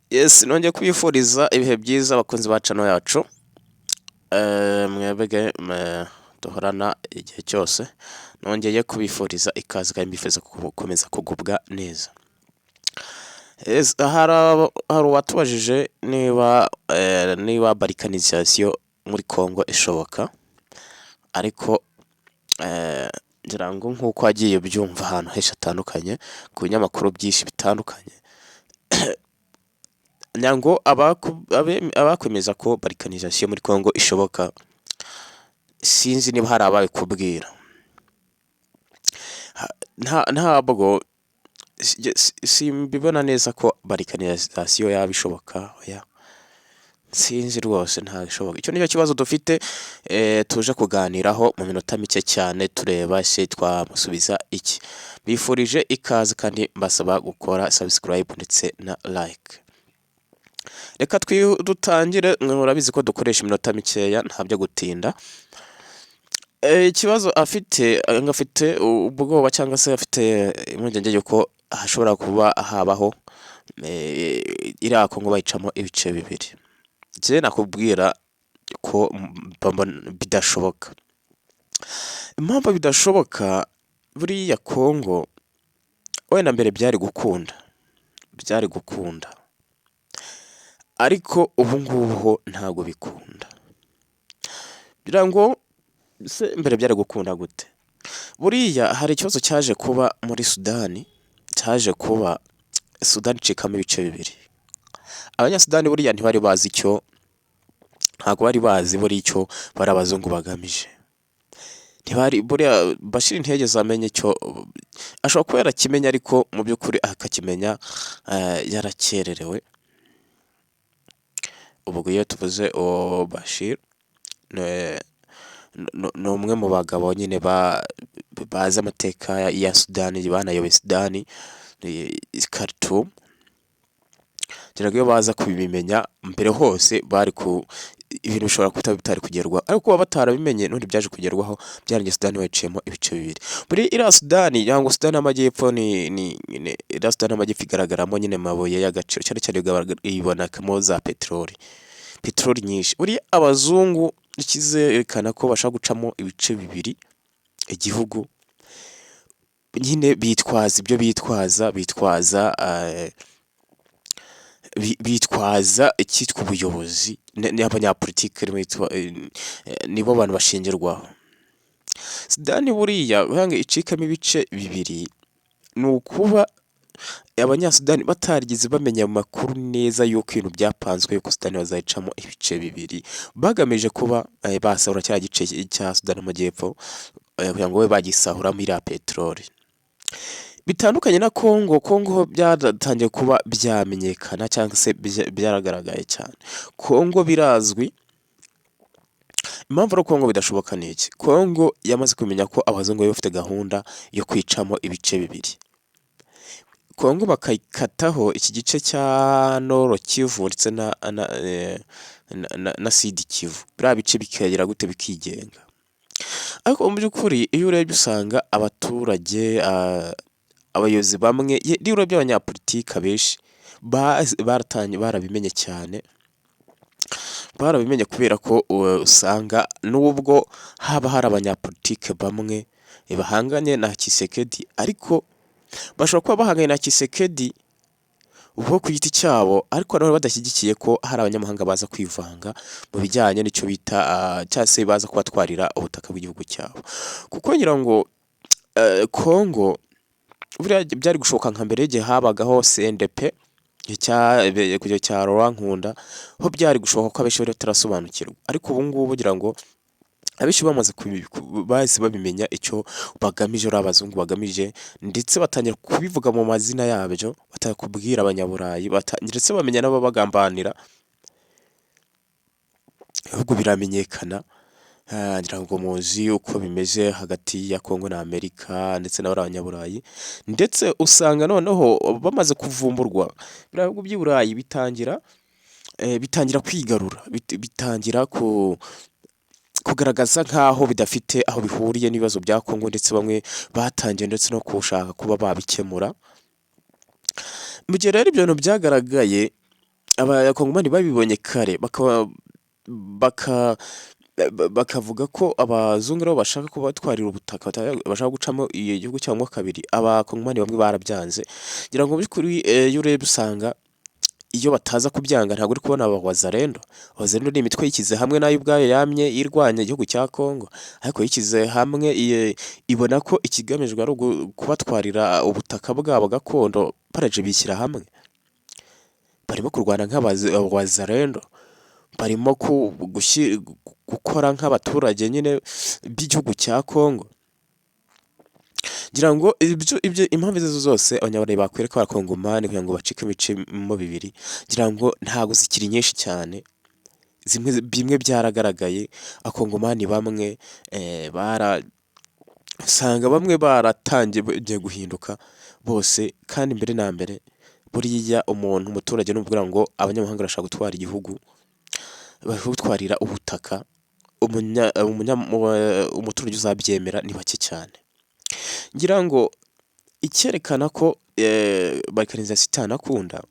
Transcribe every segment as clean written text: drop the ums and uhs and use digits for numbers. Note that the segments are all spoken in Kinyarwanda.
Yes, nongeye kwifuriza ibihe byiza abakunzi ba channel yacu. Mwebwe duhorana igihe cyose. Nongeye kubifuriza ikaze kandi mbifuza gukomeza kugubwa neza. Yes, hari uwatubajije niba balkanization muri Congo ishoboka. Ariko ngira ngo nkuko agiye byumva ahantu henshi hatandukanye ku binyamakuru byinshi bitandukanye. Nyango abakwemeza ko balkanization muri Congo ishoboka, sinzi niba hari ababikubwira. Ntabwo simbibona neza ko balkanization yaba ishoboka. Oya, sinzi rwose ntabishoboka. Icyo nicyo kibazo dufite, tuje kuganiraho mu minota mike cyane tureba se twamusubiza iki. Bifurije ikaze kandi mbasaba gukora subscribe ndetse na like. Reka dutangire. Murabizi ko dukoresha iminota mikeya, ntabyo gutinda. Ikibazo afite ubwoba cyangwa se afite impungenge yuko hashobora kuba habaho iriya Congo bayicamo ibice bibiri. Je nakubwira ko bidashoboka. Impamvu bidashoboka, buriya Congo wenda mbere byari gukunda, ariko ubu ngubu ntabwo bikunda. Birango se mbere byari gukunda gute? Buriya hari ikibazo cyaje kuba muri Sudani, Sudani icikamo ibice bibiri. Abanyasudani buriya ntibari bazi icyo, ntabwo bari bazi buri icyo bari abazungu bagamije. Buriya Bashir intege zamenye icyo ashobora kuba yarakimenya, ariko mu by'ukuri akakimenya yarakererewe. Ubwo iyo tuvuze Bashir ni umwe mu bagabo nyine bazi amateka ya Sudani, banayoboye Sudani, Khartoum. Iyo baza kubimenya mbere hose ibintu bishobora kuba bitari kugerwaho, ariko kuba batarabimenye n'undi byaje kugerwaho, byarangiye Sudani bayiciyemo ibice bibiri. Muri iriya Sudani cyangwa Sudani y'Amajyepfo iriya Sudani y'Amajyepfo igaragaramo nyine amabuye y'agaciro, cyane cyane ibonekamo za peteroli nyinshi. Buriya abazungu ikizerekana ko bashaka gucamo ibice bibiri igihugu, nyine bitwaza ibyo bitwaza icyitwa ubuyobozi n'abanyapolitike, nibo bantu bashingirwaho. Sudani buriya icikamo ibice bibiri ni ukuba abanyasudani batarigeze bamenya amakuru neza y'uko ibintu byapanzwe yuko Sudani bazayicamo ibice bibiri, bagamije kuba basahura cya gice cya Sudani y'Amajyepfo kugira ngo babe bagisahuramo iriya peteroli. Bitandukanye na Congo byaratangiye kuba byamenyekana cyangwa se byaragaragaye cyane. Congo birazwi. Impamvu Congo bidashoboka ni iki? Congo yamaze kumenya ko abazungu bari bafite gahunda yo kwicamo ibice bibiri. Congo bakayikataho iki gice cya Nord Kivu ndetse na Sud Kivu. Biriya bice bikagera gute bikigenga. Ariko mu by'ukuri iyo urebye usanga abaturage, abayobozi bamwe by'abanyapolitike benshi barabimenye cyane. Barabimenye kubera ko usanga nubwo haba hari abanyapolitike bamwe bahanganye na Tshisekedi, ariko bashobora kuba bahanganye na Tshisekedi ubwo ku giti cyabo, ariko nabo badashyigikiye ko hari abanyamahanga baza kwivanga mu bijyanye n'icyo bita cyangwa se baza kubatwarira ubutaka bw'igihugu cyabo. Kuko ngira ngo Congo buriya byari gushoboka nka mbere igihe habagaho CNDP kujya cya Laurent Nkunda, ho byari gushoboka ko abenshi bari batarasobanukirwa. Ariko ubu ngubu kugira ngo abenshi bahise babimenya icyo bagamije, ari abazungu bagamije, ndetse batangira kubivuga mu mazina yabyo, batangira kubwira abanyaburayi, ndetse bamenya n'ababagambanira. Ahubwo biramenyekana. Ngira ngo muzi uko bimeze hagati ya Congo na Amerika ndetse n'abanyaburayi, ndetse usanga noneho bamaze kuvumburwa ibihugu by'i Burayi bitangira kwigarura, bitangira kugaragaza nk'aho bidafite aho bihuriye n'ibibazo bya Congo, ndetse bamwe batangiye ndetse no kushaka kuba babikemura. Mu gihe rero ibyo bintu byagaragaye, abakongomani babibonye kare baka bakavuga ko abazungu aribo bashaka kubatwarira ubutaka bashaka gucamo igihugu cyabo kabiri. Abakongomani bamwe barabyanze, ngira ngo mu by'ukuri iyo urebye usanga iyo bataza kubyanga ntabwo uri kubona aba wazalendo. Wazalendo ni imitwe yishyize hamwe nayo ubwayo yamye irwanya igihugu cya Kongo, ariko yishyize hamwe ibona ko ikigamijwe ari kubatwarira ubutaka bwabo gakondo. Baraje bishyira hamwe, barimo kurwana nk'abazalendo, barimo gukora nk'abaturage nyine b'igihugu cya Kongo. Ngira ngo ibyo impamvu izo zose abanyarwanda bakwereka abakongomani kugira ngo bacike imicemo bibiri, ngira ngo ntabwo zikiri nyinshi cyane. Bimwe byaragaragaye, abakongomani bamwe usanga bamwe baratangiye guhinduka bose. Kandi mbere na mbere buriya umuturage n'ubwira ngo abanyamahanga barashaka gutwara igihugu, gutwarira ubutaka, umuturage uzabyemera ni bake cyane. Ngira ngo icyerekana ko balkanizasiyo itanakunda,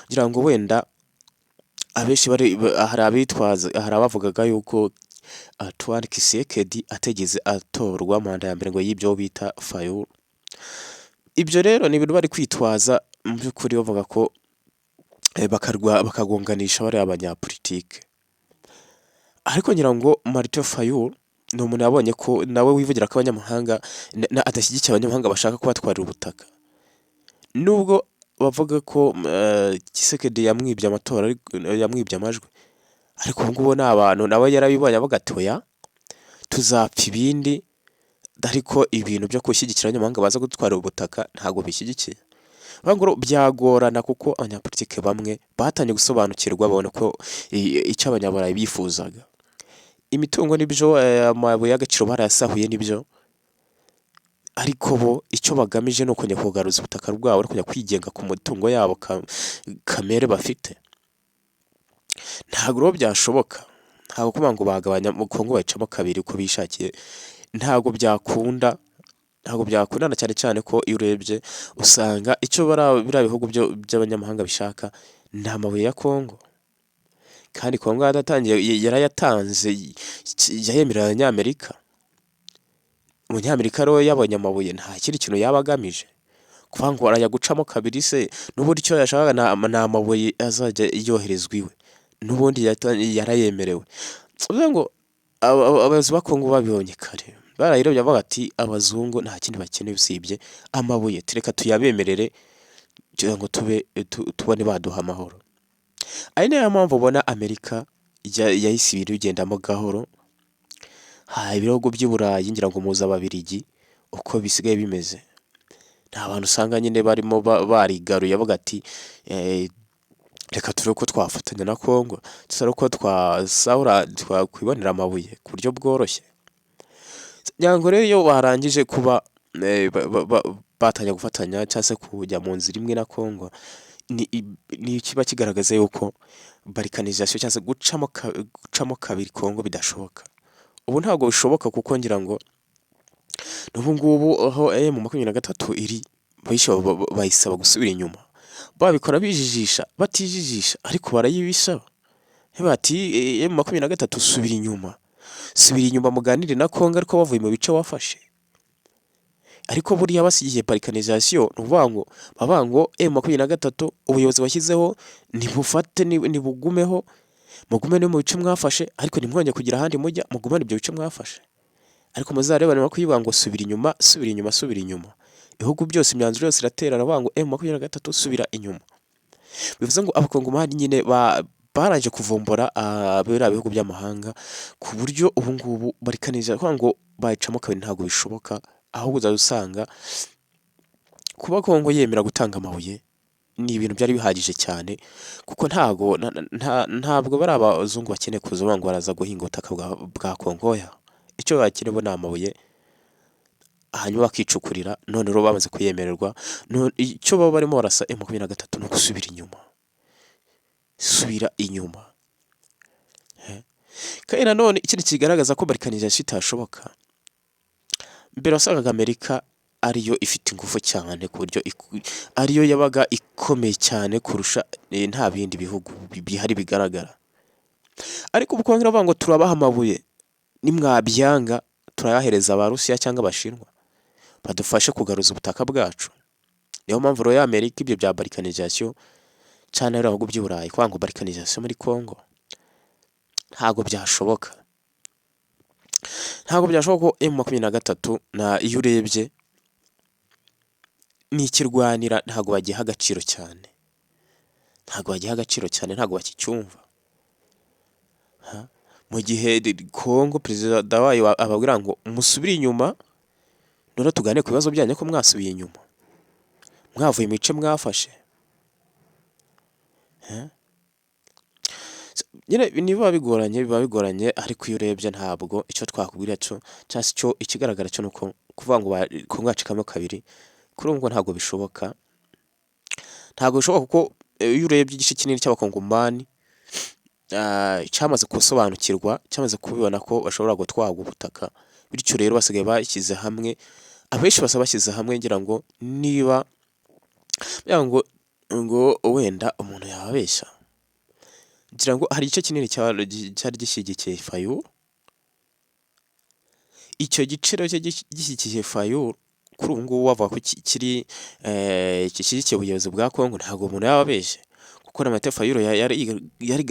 ngira ngo wenda abenshi hari abitwaza, hari abavugaga yuko Antoine Tshisekedi ategeze atorwa manda ya mbere ngo y'ibyo bita Fayulu. Ibyo rero ni ibintu bari kwitwaza mu by'ukuri, bavuga ko bakagonganisha bariya abanyapolitike. Ariko ngira ngo Martin Fayulu ni umuntu yabonye ko nawe wivugira ko abanyamahanga adashyigikiye abanyamahanga bashaka kubatwarira ubutaka. Nubwo bavuga ko Tshisekedi yamwibye amatora, yamwibye amajwi, ariko ubu ngubu ni abantu nawe yarabibonye avuga ati oya tuzapfa ibindi, ariko ibintu byo gushyigikira abanyamahanga baza gutwara ubutaka ntabwo bishyigikiye. Ngo byagorana kuko abanyapolitike bamwe batangiye gusobanukirwa, babona ko icyo abanyaburayi bifuzaga, imitungo nibyo, amabuye y'agaciro barayasahuye nibyo, ariko bo icyo bagamije ni ukujya kugaruza ubutaka bwabo no kujya kwigenga ku mitungo yabo kamere bafite. Ntabwo rero byashoboka, ntabwo kuvuga ngo bagabanya Kongo bayicamo kabiri uko bishakiye, ntabwo byakunda. Ntabwo byakundana, cyane cyane ko iyo urebye usanga icyo biriya bihugu by'abanyamahanga bishaka ni amabuye ya Kongo. Kandi Kongo yarayatanze, yayemerera Abanyamerika. Umunyamerika rero yabonye amabuye nta kindi kintu yaba agamije, kuvuga ngo arajya gucamo kabiri se, n'ubundi icyo yashakaga ni amabuye azajya yoherezwa iwe, n'ubundi yarayemerewe. Bivuze ngo abayobozi ba Kongo babibonye kare, barayirebye bavuga ati abazungu nta kindi bakeneye usibye amabuye, tureka tuyabemerere kugira ngo tubone baduha amahoro. Ari nayo mpamvu ubona Amerika yahise ibintu bigendamo gahoro. Ibihugu by'i Burayi ngira ngo muzi Ababiligi uko bisigaye bimeze, nta bantu usanga nyine barimo barigaruye bavuga ati reka turebe uko twafatanya na Kongo, turebe uko twakwibonera amabuye ku buryo bworoshye. Ngira ngo rero iyo barangije kuba batangiye gufatanya cyangwa se kujya mu nzira imwe na Kongo, ni kiba kigaragaza yuko balkanizasiyo cyangwa se gucamo kabiri Kongo bidashoboka. Ubu ntabwo bishoboka kuko ngira ngo n'ubu ngubu aho M23 iri bayisaba gusubira inyuma, babikora bijijisha batijijisha, ariko barayibisaba bati M23 subira inyuma muganire na Kongo, ariko bavuye mu bice wafashe. Ariko buriya basigiye balkanizasiyo ni ukuvuga ngo bavuga ngo M23 ubuyobozi washyizeho ntibufate, nibugumeho, mugume no mu bice mwafashe, ariko ntimwongere kugira ahandi mujya, mugumane ibyo bice mwafashe. Ariko muzareba niba kuyivuga ngo subira inyuma. Ibihugu byose imyanzuro yose iratera aravuga ngo M23 subira inyuma. Bivuze ngo abakongomani nyine baraje kuvumbura biriya bihugu by'amahanga, ku buryo ubu ngubu balkanizasiyo kuvuga ngo bayicamo kabiri ntabwo bishoboka. Ahubwo uzajya usanga kuba Kongo yemera gutanga amabuye ni ibintu byari bihagije cyane, kuko ntabwo bari abazungu bakeneye kuza ngo baraza guhinga ubutaka bwa Kongo. Icyo bakeneye ni amabuye, hanyuma bakicukurira. None rero bamaze kuyemererwa, icyo baba barimo barasa M23 ni ugusubira inyuma, subira inyuma. Kandi nanone ikindi kigaragaza ko balkanizasiyo itashoboka, mbere wasangaga Amerika ariyo ifite ingufu cyane ku buryo ariyo yabaga ikomeye cyane kurusha nta bindi bihugu bihari bigaragara. Ariko ubu kongera bavuga ngo turabaha amabuye, nimwabyanga turayahereza Abarusiya cyangwa Abashinwa badufashe kugaruza ubutaka bwacu. Niyo mpamvu rero Amerika ibyo bya balkanization cyane ari ibihugu by'i Burayi kwanga ngo balkanization muri Congo ntabwo byashoboka. Ntabwo byashoboka ko M23 iyo urebye n'ikirwanira ntabwo bagiha agaciro cyane. Ntabwo bakicyumva. Mu gihe Congo perezida wayo ababwira ngo musubire inyuma none tugane ku bibazo byanyu ko mwasubiye inyuma, mwavuye mu bice mwafashe. Nyine biba bigoranye ariko iyo urebye ntabwo icyo twakubwira cyo cyangwa cyo ikigaragara cyo nuko kuvuga ngo Congo yacikamo kabiri kuri ubu ngo ntabwo bishoboka. Kuko iyo urebye igice kinini cy'abakongomani cyamaze gusobanukirwa, cyamaze kubibona ko bashobora gutwarwa ubutaka, bityo rero basigaye bashyize hamwe, abenshi bashyize hamwe ngira ngo niba ngo wenda umuntu yababeshya, ngira ngo hari igice kinini cyari gishyigikiye Fayulu. Icyo giciro cye gishyigikiye Fayulu kuri ubu ngubu wavuga ko gishyigikiye ubuyobozi bwa Congo, ntabwo umuntu yababeshye. Kuko na Fayulu yari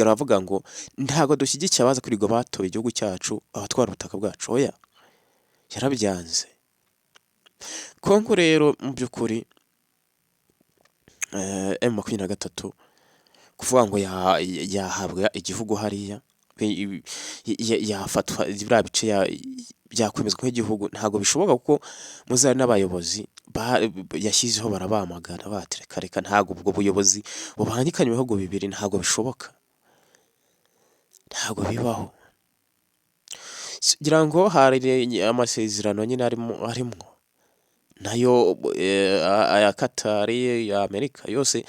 avuga ngo ntabwo dushyigikiye abaza kwirirwa batoye igihugu cyacu, abatwara ubutaka bwacu. Oya, yarabyanze. Congo rero mu by'ukuri M23 kuvuga ngo yahabwa igihugu hariya, yafatwa biriya bice byakwemezwa nk'igihugu, ntabwo bishoboka kuko muzari n'abayobozi yashyizeho barabamagana reka ntabwo ubwo buyobozi bubangikanye ibihugu bibiri, ntabwo bishoboka, ntabwo bibaho. Ngira ngo hari amasezerano nyine arimo nayo aya Katari, ya Amerika, yose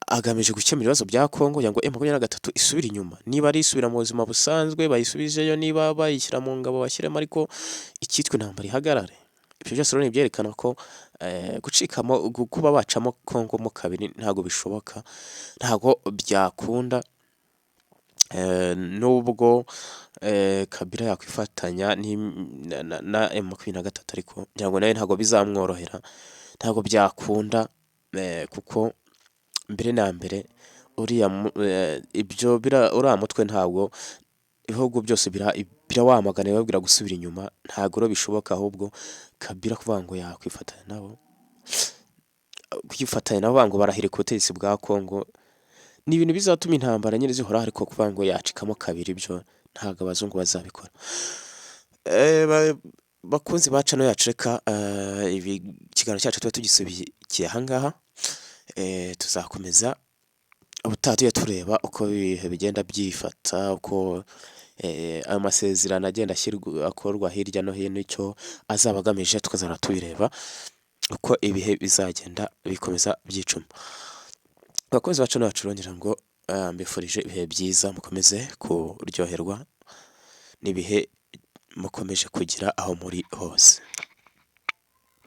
agamije gukemura ibibazo bya Congo kugira ngo M23 isubire inyuma. Niba ari isubira mu buzima busanzwe bayisubizeyo, niba bayishyira mu ngabo bashyiremo, ariko icyitwa intambara ihagarare. Ibyo byose rero byerekana ko kuba bacamo Congo mo kabiri ntabwo bishoboka, ntabwo byakunda. Nubwo Kabila yakwifatanya na M23 ariko ngira ngo nawe ntabwo bizamworohera, ntabwo byakunda kuko mbere na mbere uriya mutwe ntabwo ibihugu byose birawamagana babwira gusubira inyuma, ntabwo rero bishoboka. Ahubwo Kabila kuvuga ngo yakwifatanya nabo, ngo barahirika ubutegetsi bwa Congo, ni ibintu bizatuma intambara nyine zihora, ariko kuvuga ngo yacikamo kabiri byo ntabwo abazungu bazabikora. Bakunzi ba channel yacu, reka ikiganiro cyacu tuba tugisubikiye ahangaha. Tuzakomeza ubutaha tujya tureba uko ibihe bigenda byifata, uko amasezerano agenda akorwa hirya no hino, icyo azaba agamije tukazana tubireba uko ibihe bizagenda bikomeza byicuma. Abakozi bacu ngira ngo mbifurije ibihe byiza, mukomeze kuryoherwa n'ibihe mukomeje kugira aho muri hose.